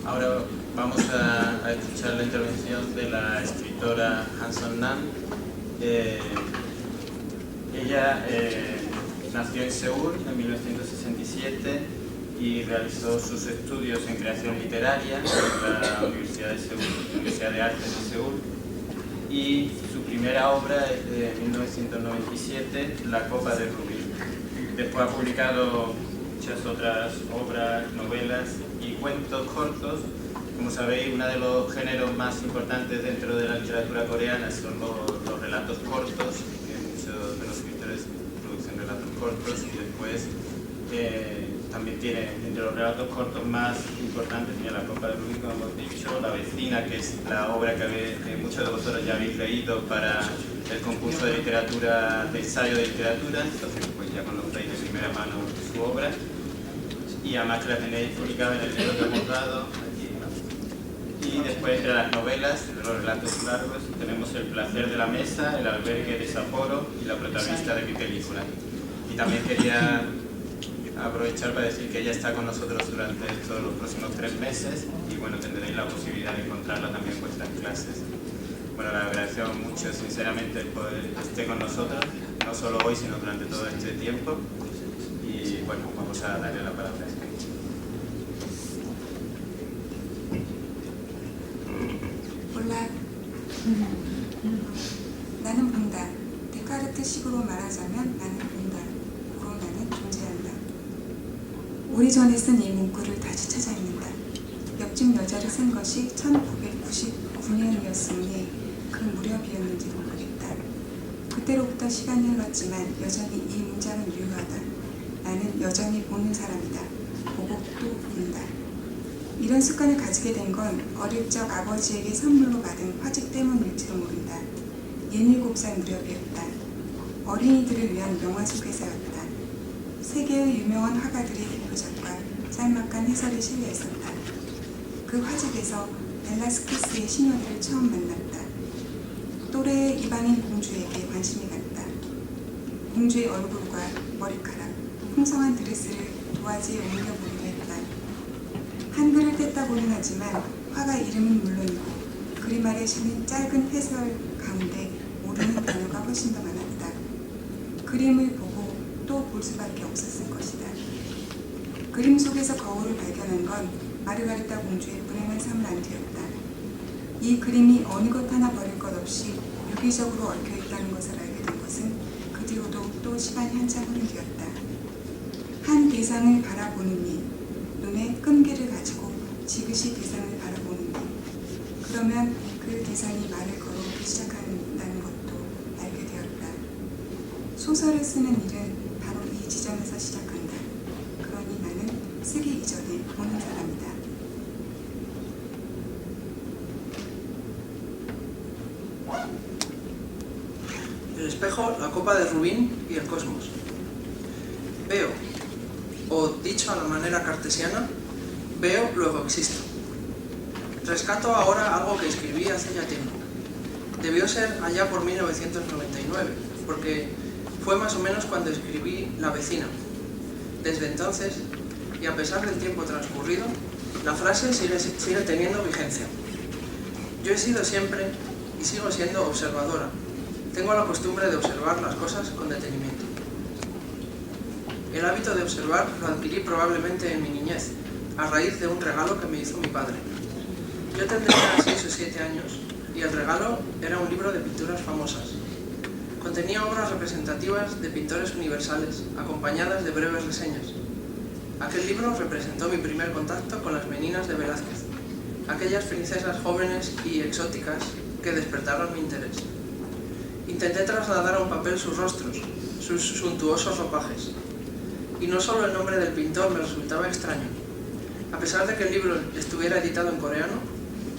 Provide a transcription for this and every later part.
Ahora vamos a escuchar la intervención de la escritora Han-Son Nam. Ella nació en Seúl en 1967 y realizó sus estudios en creación literaria en la Universidad de Seúl, Universidad de Artes de Seúl, y su primera obra es de 1997, La copa de rubí. Después ha publicado muchas otras obras, novelas y cuentos cortos. Como sabéis, uno de los géneros más importantes dentro de la literatura coreana son los relatos cortos, que muchos de los escritores producen relatos cortos, y después también tiene entre los relatos cortos más importantes tiene La copa de rubí, como hemos dicho, La vecina, que es la obra que muchos de vosotros ya habéis leído para el concurso de literatura, de ensayo de literatura. Entonces pues ya conocéis de primera mano su obra, y además que la tenéis publicada en el libro que hemos dado aquí, ¿no? Y después, entre las novelas, los relatos largos, tenemos El placer de la mesa, El albergue de Sapporo y La protagonista de mi película. Y también quería aprovechar para decir que ella está con nosotros durante todos los próximos 3 meses, y bueno, tendréis la posibilidad de encontrarla también en vuestras clases. Bueno, le agradecemos mucho, sinceramente, el poder que esté con nosotros, no solo hoy, sino durante todo este tiempo. Y bueno, vamos a darle la palabra. 몰라. 나는 본다. 데카르트식으로 말하자면 나는 본다. 고로 나는 존재한다. 오래전에 쓴 이 문구를 다시 찾아 읽는다. 옆집 여자를 쓴 것이 1999년이었으니 그 무렵이었는지도 모르겠다. 그때로부터 시간이 흘렀지만 여전히 이 문장은 유효하다. 나는 여전히 보는 사람이다. 보고 또 본다. 이런 습관을 가지게 된 건 어릴 적 아버지에게 선물로 받은 화집 때문일지도 모른다. 17살 무렵이었다. 어린이들을 위한 명화소 회사였다. 세계의 유명한 화가들의 대표작과 짤막한 해설이 실려 있었다. 그 화집에서 벨라스케스의 시녀들을 처음 만났다. 또래의 이방인 공주에게 관심이 갔다. 공주의 얼굴과 머리카락, 풍성한 드레스를 도화지에 옮겨보기도 했다. 한글을 뗐다고는 하지만 화가 이름은 물론이고 그림 아래 실린 짧은 해설 가운데 모르는 단어가 훨씬 더 많았다. 그림을 보고 또 볼 수밖에 없었을 것이다. 그림 속에서 거울을 발견한 건 마르가리타 공주의 불행한 삶은 뒤였다. 이 그림이 어느 것 하나 버릴 것 없이 유기적으로 얽혀있다는 것을 알게 된 것은 그 뒤로도 또 시간이 한참 흐른 뒤였다. 한 대상을 바라보는 이 눈에 끈기를 가지고 지그시 대상을 바라보는 일. 그러면 그 대상이 말을 걸어오기 시작한다는 것도 알게 되었다. 소설을 쓰는 일은 바로 이 지점에서 시작한다. 그러니 나는 쓰기 이전에 보는 사람이다. El espejo, la copa de rubín y el cosmos. Veo, o dicho a la manera cartesiana, veo, luego existo. Rescato ahora algo que escribí hace ya tiempo. Debió ser allá por 1999, porque fue más o menos cuando escribí La vecina. Desde entonces, y a pesar del tiempo transcurrido, la frase sigue teniendo vigencia. Yo he sido siempre, y sigo siendo, observadora. Tengo la costumbre de observar las cosas con detenimiento. El hábito de observar lo adquirí probablemente en mi niñez, a raíz de un regalo que me hizo mi padre. Yo tendría 6 o 7 años, y el regalo era un libro de pinturas famosas. Contenía obras representativas de pintores universales, acompañadas de breves reseñas. Aquel libro representó mi primer contacto con las meninas de Velázquez, aquellas princesas jóvenes y exóticas que despertaron mi interés. Intenté trasladar a un papel sus rostros, sus suntuosos ropajes. Y no solo el nombre del pintor me resultaba extraño. A pesar de que el libro estuviera editado en coreano,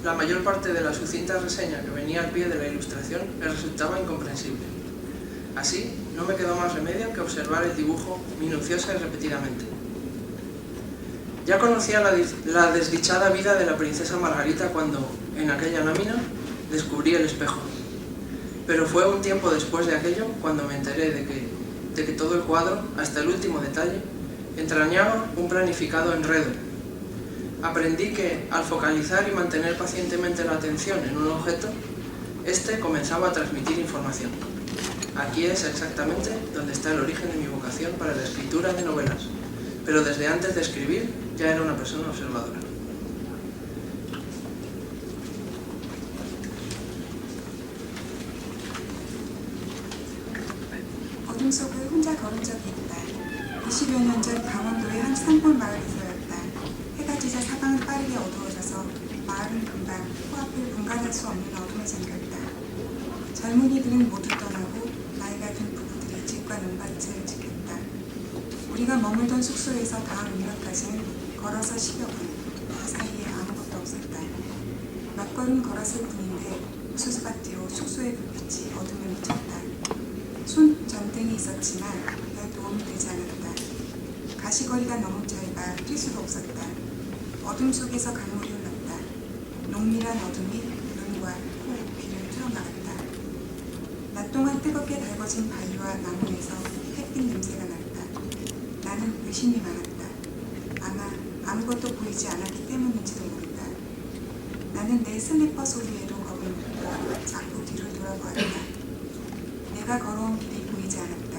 la mayor parte de la sucinta reseña que venía al pie de la ilustración me resultaba incomprensible. Así, no me quedó más remedio que observar el dibujo minuciosa y repetidamente. Ya conocía la desdichada vida de la princesa Margarita cuando, en aquella lámina, descubrí el espejo. Pero fue un tiempo después de aquello cuando me enteré de que todo el cuadro, hasta el último detalle, entrañaba un planificado enredo. Aprendí que, al focalizar y mantener pacientemente la atención en un objeto, este comenzaba a transmitir información. Aquí es exactamente donde está el origen de mi vocación para la escritura de novelas, pero desde antes de escribir ya era una persona observadora. 어둠 속을 혼자 걸은 적이 있다. 20여 년 전 강원도의 한 산골 마을에서였다. 해가 지자 사방은 빠르게 어두워져서 마을은 금방 코앞을 분간할 수 없는 어둠에 잠겼다. 젊은이들은 모두 떠나고 나이가 든 부부들이 집과 논밭을 지켰다. 우리가 머물던 숙소에서 다음 인력까지는 걸어서 10여 분, 그 사이에 아무것도 없었다. 몇 걸음 걸었을 뿐인데 우수수밭 뒤로 숙소의 불빛이 어둠에 묻혔다. 손전등이 있었지만 별 도움이 되지 않았다. 가시거리가 너무 짧아 뛸 수도 없었다. 어둠 속에서 강물이 흘렀다. 농밀한 어둠이 눈과 코, 귀를 틀어막았다. 낮 동안 뜨겁게 달궈진 바위와 나무에서 햇빛 냄새가 났다. 나는 의심이 많았다. 아마 아무것도 보이지 않았기 때문인지도 모른다. 나는 내 슬리퍼 소리에도 겁을 먹고 자꾸 뒤를 돌아보았다. 내가 걸어온 길이 보이지 않았다.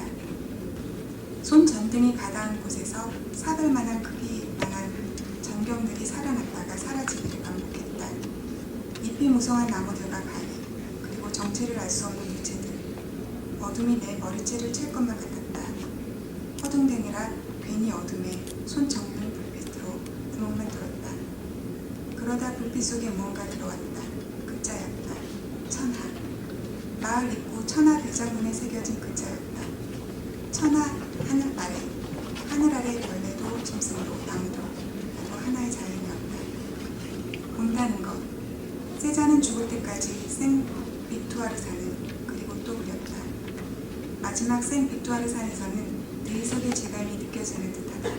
손전등이 가닿은 곳에서 사별만한 크기만한 전경들이 살아났다가 사라지기를 반복했다. 잎이 무성한 나무들과 바위, 그리고 정체를 알 수 없는 물체들. 어둠이 내 머리채를 칠 것만 같았다. 허둥대느라 괜히 어둠에 손전등 불빛으로 구멍만 뚫었다. 그러다 불빛 속에 무언가 들어왔다. 글자였다. 천하. 마을 입구 천하 대장문에 새겨진 글자였다. 천하 하늘 아래, 하늘 아래 벌레도 짐승도 나무도 모두 하나의 자연이었다. 본다는 것. 세자는 죽을 때까지 생 비투아르산을 그리고 또 그렸다. 마지막 생 비투아르산에서는 대리석의 재감이 느껴지는 듯하다.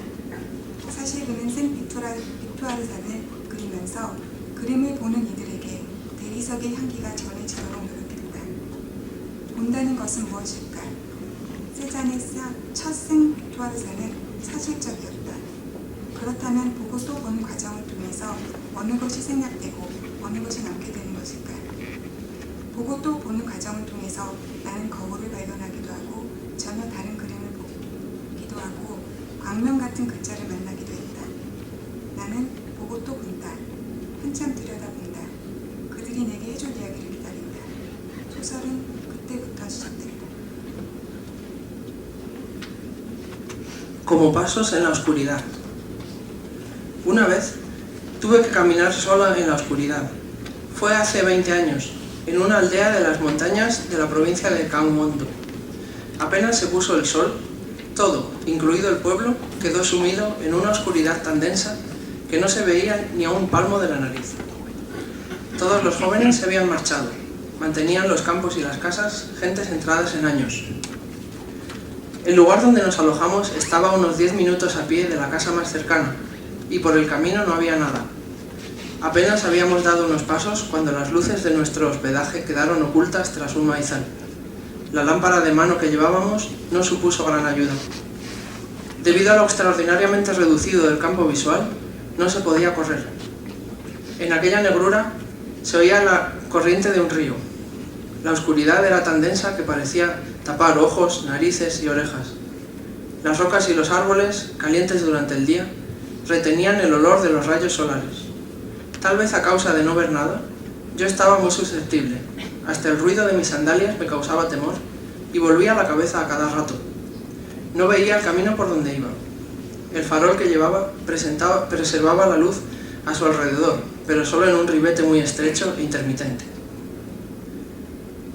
사실 그는 생 비투아르산을 그리면서 그림을 보는 이들에게 대리석의 향기가 전해지도록 노력했다. 본다는 것은 무엇일까? 세잔의 첫 생 비투아르산은 사실적이었다. 그렇다면 보고 또 보는 과정을 통해서 어느 것이 생략되고 어느 것이 남게 되는 것일까? 보고 또 보는 과정을 통해서 나는 거울을 발견하기도 하고 전혀 다른 그림을 보기도 하고 광명 같은 글자를 만나기도 했다. 나는 보고 또 본다. 한참 들여다본다. 그들이 내게 해줄 이야기를 기다린다. 소설은 그때부터 시작된다. Como pasos en la oscuridad. Una vez tuve que caminar sola en la oscuridad. Fue hace 20 años, en una aldea de las montañas de la provincia de Gangwon-do. Apenas se puso el sol, todo, incluido el pueblo, quedó sumido en una oscuridad tan densa que no se veía ni a un palmo de la nariz. Todos los jóvenes se habían marchado, mantenían los campos y las casas gentes entradas en años. El lugar donde nos alojamos estaba a unos 10 minutos a pie de la casa más cercana, y por el camino no había nada. Apenas habíamos dado unos pasos cuando las luces de nuestro hospedaje quedaron ocultas tras un maizal. La lámpara de mano que llevábamos no supuso gran ayuda. Debido a lo extraordinariamente reducido del campo visual, no se podía correr. En aquella negrura se oía la corriente de un río. La oscuridad era tan densa que parecía tapar ojos, narices y orejas. Las rocas y los árboles, calientes durante el día, retenían el olor de los rayos solares. Tal vez a causa de no ver nada, yo estaba muy susceptible. Hasta el ruido de mis sandalias me causaba temor y volvía la cabeza a cada rato. No veía el camino por donde iba. El farol que llevaba preservaba la luz a su alrededor, pero solo en un ribete muy estrecho e intermitente.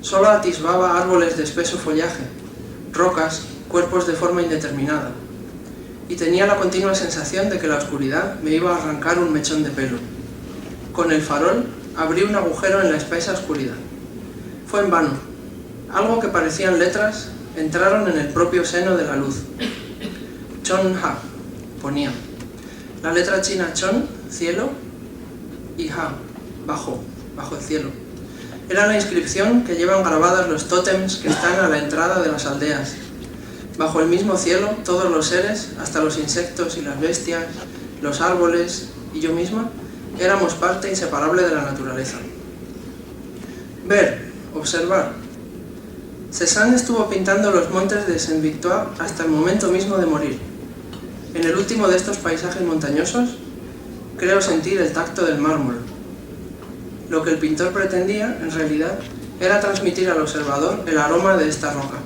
Solo atisbaba árboles de espeso follaje, rocas, cuerpos de forma indeterminada, y tenía la continua sensación de que la oscuridad me iba a arrancar un mechón de pelo. Con el farol abrí un agujero en la espesa oscuridad. Fue en vano. Algo que parecían letras entraron en el propio seno de la luz. Chon Ha, ponía. La letra china Chon, cielo, y Ha, bajo el cielo. Era la inscripción que llevan grabadas los tótems que están a la entrada de las aldeas. Bajo el mismo cielo, todos los seres, hasta los insectos y las bestias, los árboles y yo misma éramos parte inseparable de la naturaleza. Ver, observar. Cézanne estuvo pintando los montes de Saint-Victoire hasta el momento mismo de morir. En el último de estos paisajes montañosos, creo sentir el tacto del mármol. Lo que el pintor pretendía, en realidad, era transmitir al observador el aroma de esta roca.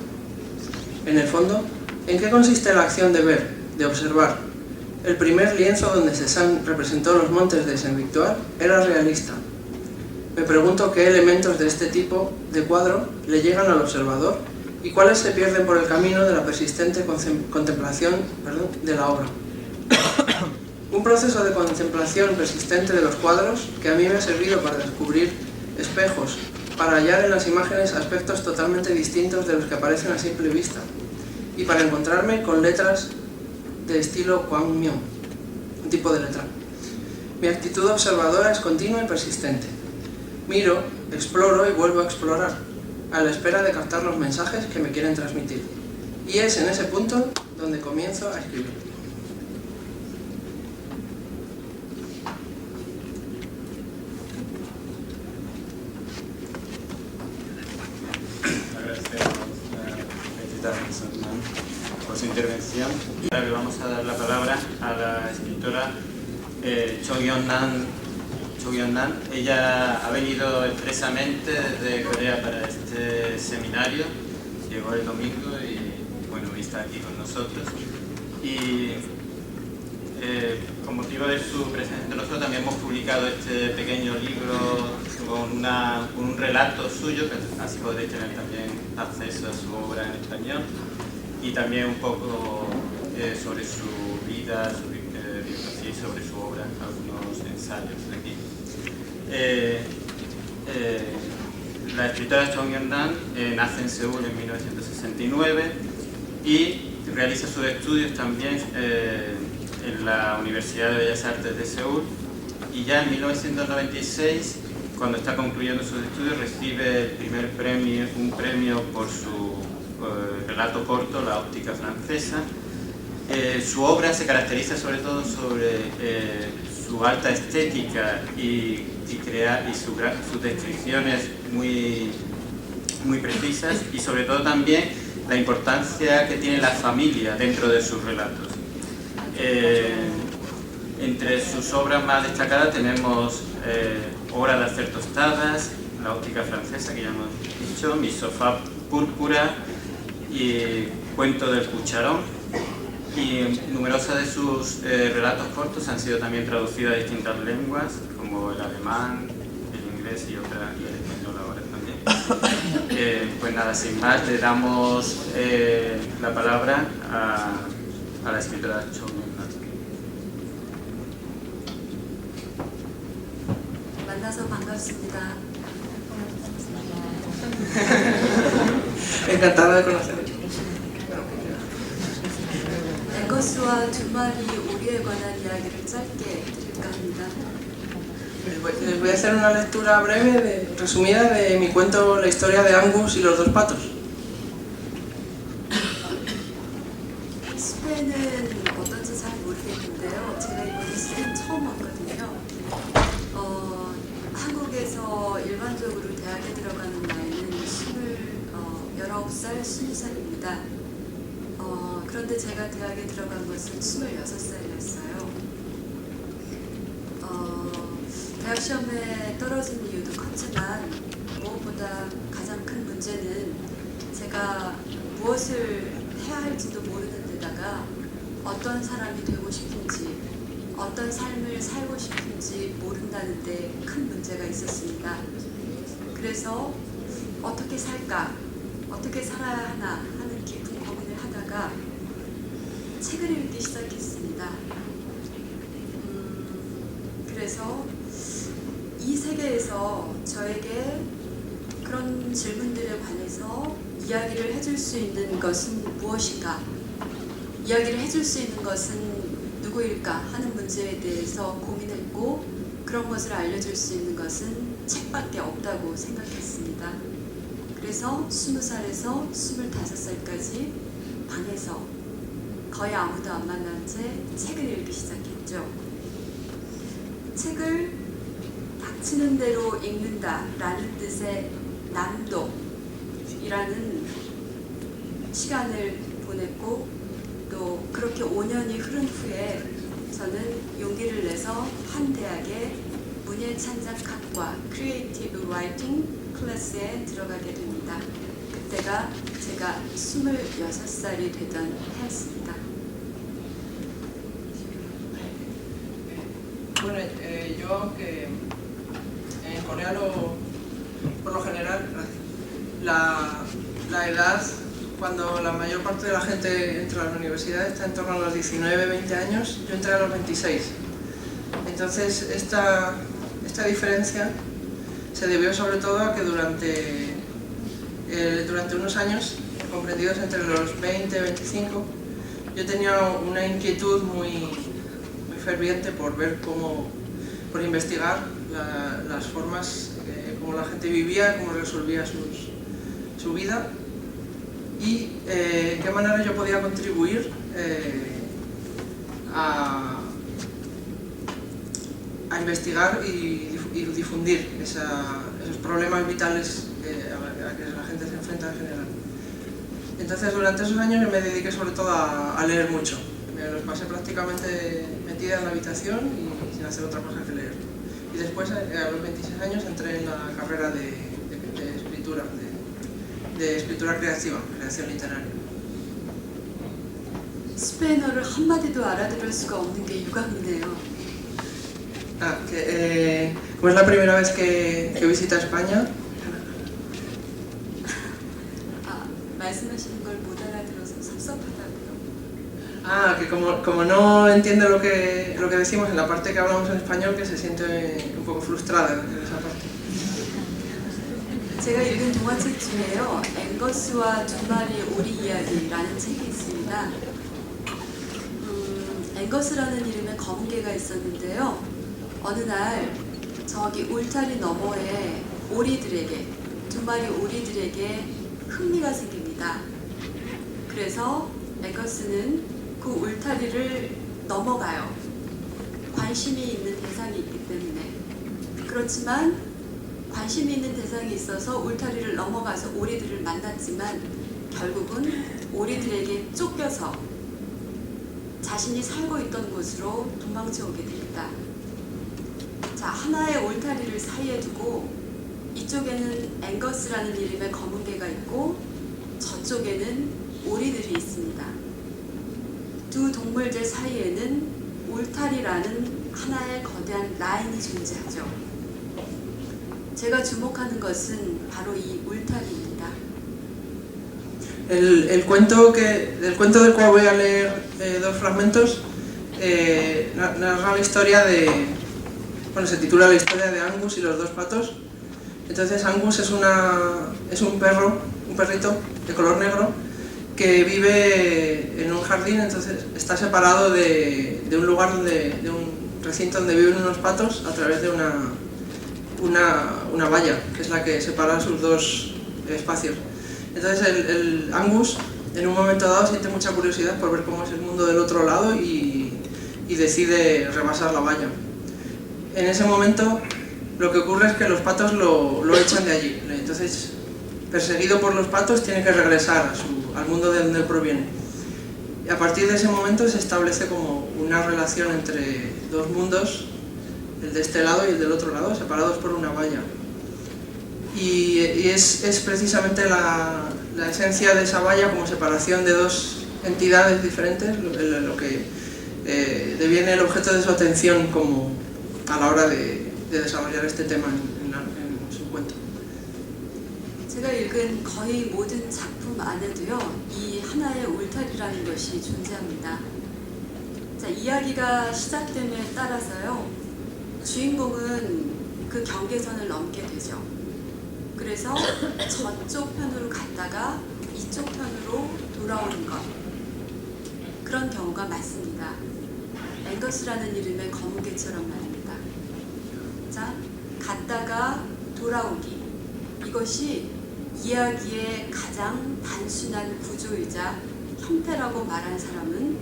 En el fondo, ¿en qué consiste la acción de ver, de observar? El primer lienzo donde Cézanne representó los montes de Saint-Victoire era realista. Me pregunto qué elementos de este tipo de cuadro le llegan al observador y cuáles se pierden por el camino de la persistente contemplación de la obra. Un proceso de contemplación persistente de los cuadros que a mí me ha servido para descubrir espejos, para hallar en las imágenes aspectos totalmente distintos de los que aparecen a simple vista, y para encontrarme con letras de estilo Kwangmyeong, un tipo de letra. Mi actitud observadora es continua y persistente. Miro, exploro y vuelvo a explorar, a la espera de captar los mensajes que me quieren transmitir. Y es en ese punto donde comienzo a escribir. Agradecemos por su intervención. Ahora le vamos a dar la palabra a la escritora Cho Yeon-nan. Ella ha venido expresamente desde Corea para este seminario, llegó el domingo y bueno, está aquí con nosotros. Y con motivo de su presencia entre nosotros también hemos publicado este pequeño libro con un relato suyo, que así podréis tener también acceso a su obra en español, y también un poco sobre su vida, su biografía y sobre su obra, algunos ensayos de aquí. La escritora Cho Yeon-nan nace en Seúl en 1969 y realiza sus estudios también en la Universidad de Bellas Artes de Seúl, y ya en 1996, cuando está concluyendo sus estudios, recibe un premio por su relato corto, La óptica francesa. Su obra se caracteriza sobre todo sobre su alta estética y sus descripciones muy precisas, y sobre todo también la importancia que tiene la familia dentro de sus relatos. Entre sus obras más destacadas tenemos Hora de hacer tostadas, La óptica francesa, que ya hemos dicho, Mi sofá púrpura y Cuento del cucharón. Y numerosas de sus relatos cortos han sido también traducidos a distintas lenguas, como el alemán, el inglés y el español ahora también. Pues nada, sin más, le damos la palabra a la escritora Cho Yeon-nan. 만나서 반갑습니다. Encantada de conocerlo. 앵거스와 두 마리 오리에 관한 이야기를 짧게 드릴까 합니다. Les voy a hacer una lectura breve, resumida, de mi cuento La historia de Angus y los dos patos. 스페인은 어떤지 잘 모르겠는데요. 제가 이번에 스페인 처음 왔거든요. 한국에서 일반적으로 대학에 들어가는 나이는 19살, 20살입니다. 그런데 제가 대학에 들어간 것은 26살이었어요. 대학 시험에 떨어진 이유도 컸지만 무엇보다 가장 큰 문제는 제가 무엇을 해야 할지도 모르는 데다가 어떤 사람이 되고 싶은지, 어떤 삶을 살고 싶은지 모른다는 데 큰 문제가 있었습니다. 그래서 어떻게 살까, 어떻게 살아야 하나 하는 깊은 고민을 하다가 책을 읽기 시작했습니다. 그래서 이 세계에서 저에게 그런 질문들에 관해서 이야기를 해줄 수 있는 것은 무엇인가, 이야기를 해줄 수 있는 것은 누구일까 하는 문제에 대해서 고민했고, 그런 것을 알려줄 수 있는 것은 책밖에 없다고 생각했습니다. 그래서 20살에서 25살까지 방에서 거의 아무도 안 만난 채 책을 읽기 시작했죠. 책을 닥치는 대로 읽는다라는 뜻의 낭독이라는 시간을 보냈고 또 그렇게 5년이 흐른 후에 저는 용기를 내서 한 대학의 문예찬작학과 크리에이티브 라이팅 클래스에 들어가게 됩니다. 그때가 제가 26살이 되던 해였습니다. Bueno, yo que en Corea por lo general la edad cuando la mayor parte de la gente entra a la universidad está en torno a los 19-20 años, yo entré a los 26. Entonces esta diferencia se debió sobre todo a que durante unos años, comprendidos entre los 20 y 25, yo tenía una inquietud muy ferviente por ver por investigar las formas, cómo la gente vivía, cómo resolvía su vida y qué manera yo podía contribuir a investigar y difundir esos problemas vitales a que la gente se enfrenta en general. Entonces durante esos años yo me dediqué sobre todo a leer mucho. Me los pasé prácticamente metida en la habitación y sin hacer otra cosa que leer. Y después, a los 26 años, entré en la carrera de escritura, de escritura creativa, creación literaria. 스페인어를 한마디도 알아들을 수가 없는 게 유감이네요. Como es la primera vez que visita España. 말씀하시는 걸 못 알아들어서 섭섭하다고요. Que como no entiende lo que decimos en la parte que hablamos en español, que se siente un poco frustrada en esa parte. 제가 읽은 동화책 중에요, 앵거스와 두 마리 오리 이야기라는 책이 있습니다. 앵거스라는 이름의 검은 개가 있었는데요. 어느 날 저기 울타리 너머에 오리들에게, 두 마리 오리들에게 흥미가 생깁니다. 그래서 앵거스는 그 울타리를 넘어가요. 관심이 있는 대상이 있기 때문에. 그렇지만 관심이 있는 대상이 있어서 울타리를 넘어가서 오리들을 만났지만 결국은 오리들에게 쫓겨서 자신이 살고 있던 곳으로 도망쳐 오게 됩니다. 자, 하나의 울타리를 사이에 두고 이쪽에는 앵거스라는 이름의 검은 개가 있고 저쪽에는 오리들이 있습니다. 두 동물들 사이에는 울타리라는 하나의 거대한 라인이 존재하죠. 제가 주목하는 것은 바로 이 울타리입니다. El cuento del cual voy a leer dos fragmentos narra la historia se titula La historia de Angus y los dos patos. Entonces Angus es un perrito de color negro que vive en un jardín, entonces está separado de un lugar de un recinto donde viven unos patos a través de una valla, que es la que separa sus dos espacios. Entonces el Angus en un momento dado siente mucha curiosidad por ver cómo es el mundo del otro lado y decide rebasar la valla. En ese momento lo que ocurre es que los patos lo echan de allí. Entonces, perseguido por los patos, tiene que regresar al mundo de donde él proviene. Y a partir de ese momento se establece como una relación entre dos mundos, el de este lado y el del otro lado, separados por una valla. Y es precisamente la esencia de esa valla como separación de dos entidades diferentes lo que deviene el objeto de su atención como a la hora de desarrollar este tema en su cuento. 제가 읽은 거의 모든 작품 안에도요, 이 하나의 울타리라는 것이 존재합니다. 자, 이야기가 시작됨에 따라서요, 주인공은 그 경계선을 넘게 되죠. 그래서 저쪽 편으로 갔다가 이쪽 편으로 돌아오는 것, 그런 경우가 많습니다. 앵거스라는 이름의 검은 개처럼 말입니다. 자, 갔다가 돌아오기, 이것이 이야기의 가장 단순한 구조이자 형태라고 말한 사람은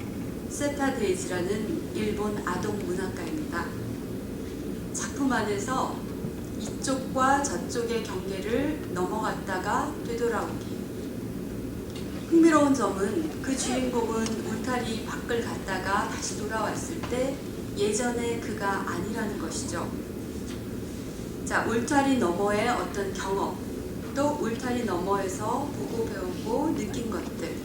세타 데이지라는 일본 아동 문학가입니다. 작품 안에서 이쪽과 저쪽의 경계를 넘어갔다가 되돌아오기. 흥미로운 점은 그 주인공은 울타리 밖을 갔다가 다시 돌아왔을 때 예전의 그가 아니라는 것이죠. 자, 울타리 너머의 어떤 경험, 또 울타리 너머에서 보고 배우고 느낀 것들,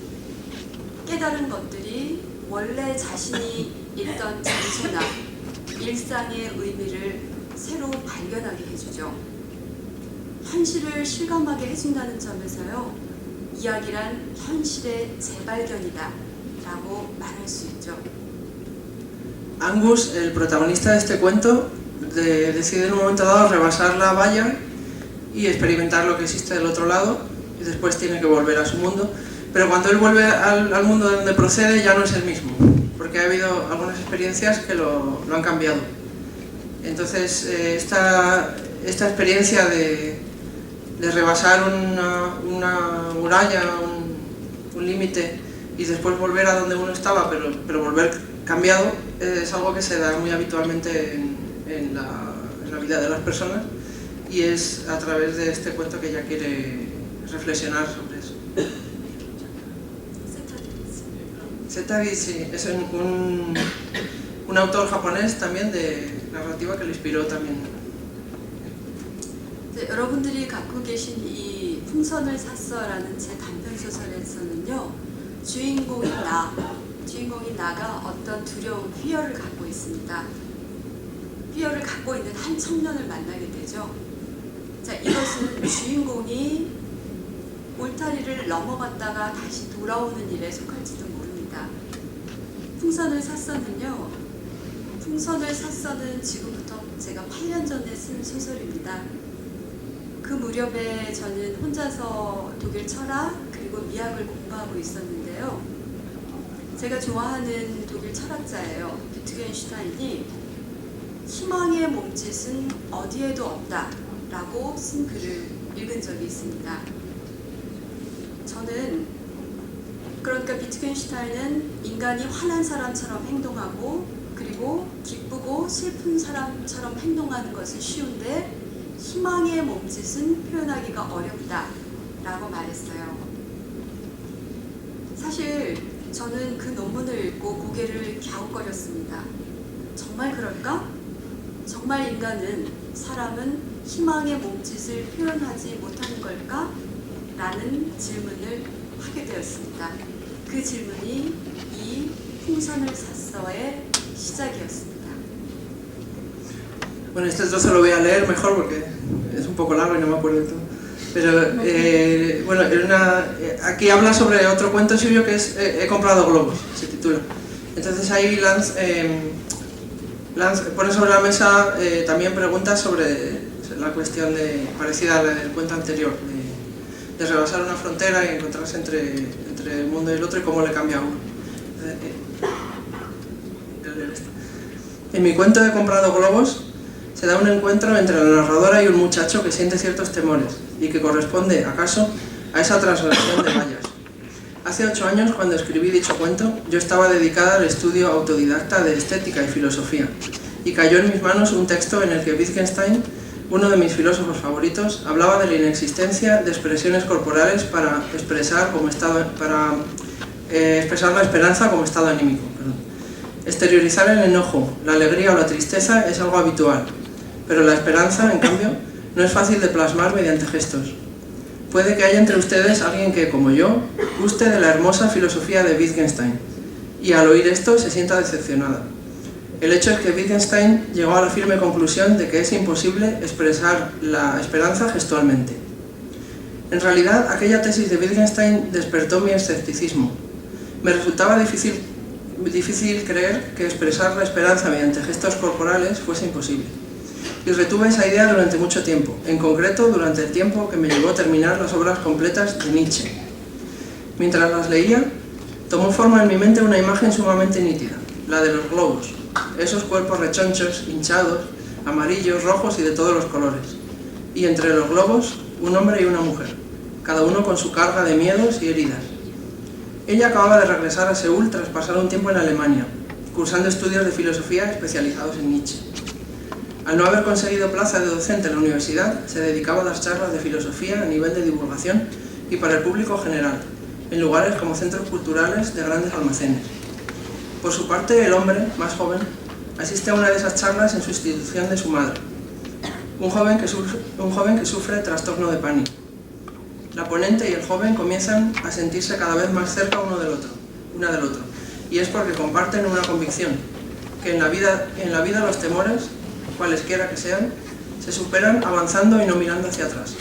깨달은 것들이 원래 자신이 있던 장소나 일상의 의미를 새로 발견하게 해주죠. 현실을 실감하게 해준다는 점에서요, 이야기란 현실의 재발견이다 라고 말할 수 있죠. Angus, el protagonista de este cuento, decide en un momento dado rebasar la valla y experimentar lo que existe del otro lado, y después tiene que volver a su mundo, pero cuando él vuelve al mundo de donde procede ya no es el mismo, porque ha habido algunas experiencias que lo han cambiado. Entonces esta experiencia de rebasar una muralla, un límite, y después volver a donde uno estaba, pero volver cambiado, es algo que se da muy habitualmente en la vida de las personas, y es a través de este cuento que ella quiere reflexionar sobre eso. Setagishi es un autor japonés también de narrativa que le inspiró también. 네, 여러분들이 갖고 계신 이 풍선을 샀어라는 제 단편 소설에서는요, 주인공인 나가 어떤 두려움, 피어를 갖고 있습니다. 피어를 갖고 있는 한 청년을 만나게 되죠. 자, 이것은 주인공이 울타리를 넘어갔다가 다시 돌아오는 일에 속할지도 모릅니다. 풍선을 샀어는요, 풍선을 샀어는 지금부터 제가 8년 전에 쓴 소설입니다. 그 무렵에 저는 혼자서 독일 철학 그리고 미학을 공부하고 있었는데요. 제가 좋아하는 독일 철학자예요. 비트겐슈타인이 희망의 몸짓은 어디에도 없다 라고 쓴 글을 읽은 적이 있습니다. 저는 그러니까 비트겐슈타인은 인간이 화난 사람처럼 행동하고 그리고 기쁘고 슬픈 사람처럼 행동하는 것은 쉬운데 희망의 몸짓은 표현하기가 어렵다 라고 말했어요. 사실 저는 그 논문을 읽고 고개를 갸웃거렸습니다. 정말 그럴까? 정말 인간은, 사람은 희망의 몸짓을 표현하지 못하는 걸까? 라는 질문을 하게 되었습니다. 그 질문이 이 풍선을 샀어의 시작이었습니다. Bueno, este trozo lo voy a leer mejor porque es un poco largo y no me acuerdo de todo. Pero bueno, aquí habla sobre otro cuento suyo que es He comprado globos, se titula. Entonces ahí Lance pone sobre la mesa también preguntas sobre la cuestión parecida a la del cuento anterior, de rebasar una frontera y encontrarse entre el mundo y el otro y cómo le cambia a uno. En mi cuento He comprado globos se da un encuentro entre la narradora y un muchacho que siente ciertos temores y que corresponde, acaso, a esa transgresión de vallas. Hace 8 años, cuando escribí dicho cuento, yo estaba dedicada al estudio autodidacta de estética y filosofía, y cayó en mis manos un texto en el que Wittgenstein, uno de mis filósofos favoritos, hablaba de la inexistencia de expresiones corporales para expresar la esperanza como estado anímico. Exteriorizar el enojo, la alegría o la tristeza es algo habitual, pero la esperanza, en cambio, no es fácil de plasmar mediante gestos. Puede que haya entre ustedes alguien que, como yo, guste de la hermosa filosofía de Wittgenstein, y al oír esto se sienta decepcionada. El hecho es que Wittgenstein llegó a la firme conclusión de que es imposible expresar la esperanza gestualmente. En realidad, aquella tesis de Wittgenstein despertó mi escepticismo. Me resultaba difícil creer que expresar la esperanza mediante gestos corporales fuese imposible. Y retuve esa idea durante mucho tiempo, en concreto durante el tiempo que me llevó a terminar las obras completas de Nietzsche. Mientras las leía, tomó forma en mi mente una imagen sumamente nítida, la de los globos, esos cuerpos rechonchos, hinchados, amarillos, rojos y de todos los colores. Y entre los globos, un hombre y una mujer, cada uno con su carga de miedos y heridas. Ella acababa de regresar a Seúl tras pasar un tiempo en Alemania, cursando estudios de filosofía especializados en Nietzsche. Al no haber conseguido plaza de docente en la universidad, se dedicaba a dar charlas de filosofía a nivel de divulgación y para el público general, en lugares como centros culturales de grandes almacenes. Por su parte, el hombre, más joven, asiste a una de esas charlas en sustitución de su madre, un joven que sufre trastorno de pánico. La ponente y el joven comienzan a sentirse cada vez más cerca una del otro, y es porque comparten una convicción, que en la vida los temores, cualesquiera que sean, se superan avanzando y no mirando hacia atrás,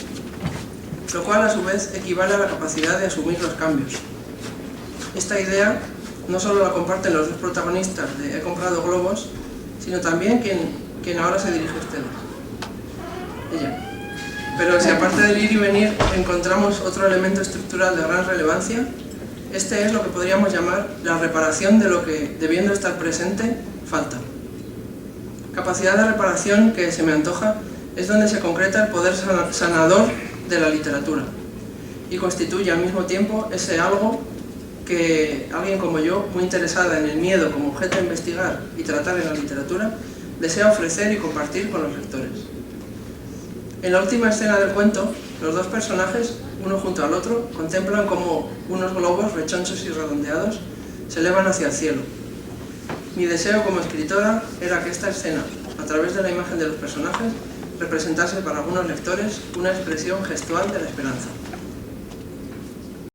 lo cual a su vez equivale a la capacidad de asumir los cambios. Esta idea no solo la comparten los dos protagonistas de He comprado globos, sino también quien ahora se dirige a ustedes, ella. Pero si aparte del ir y venir encontramos otro elemento estructural de gran relevancia, este es lo que podríamos llamar la reparación de lo que, debiendo estar presente, falta. Capacidad de reparación que, se me antoja, es donde se concreta el poder sanador de la literatura y constituye al mismo tiempo ese algo que alguien como yo, muy interesada en el miedo como objeto a investigar y tratar en la literatura, desea ofrecer y compartir con los lectores. En la última escena del cuento, los dos personajes, uno junto al otro, contemplan cómo unos globos rechonchos y redondeados se elevan hacia el cielo. Mi deseo como escritora era que esta escena, a través de la imagen de los personajes, representase para algunos lectores una expresión gestual de la esperanza.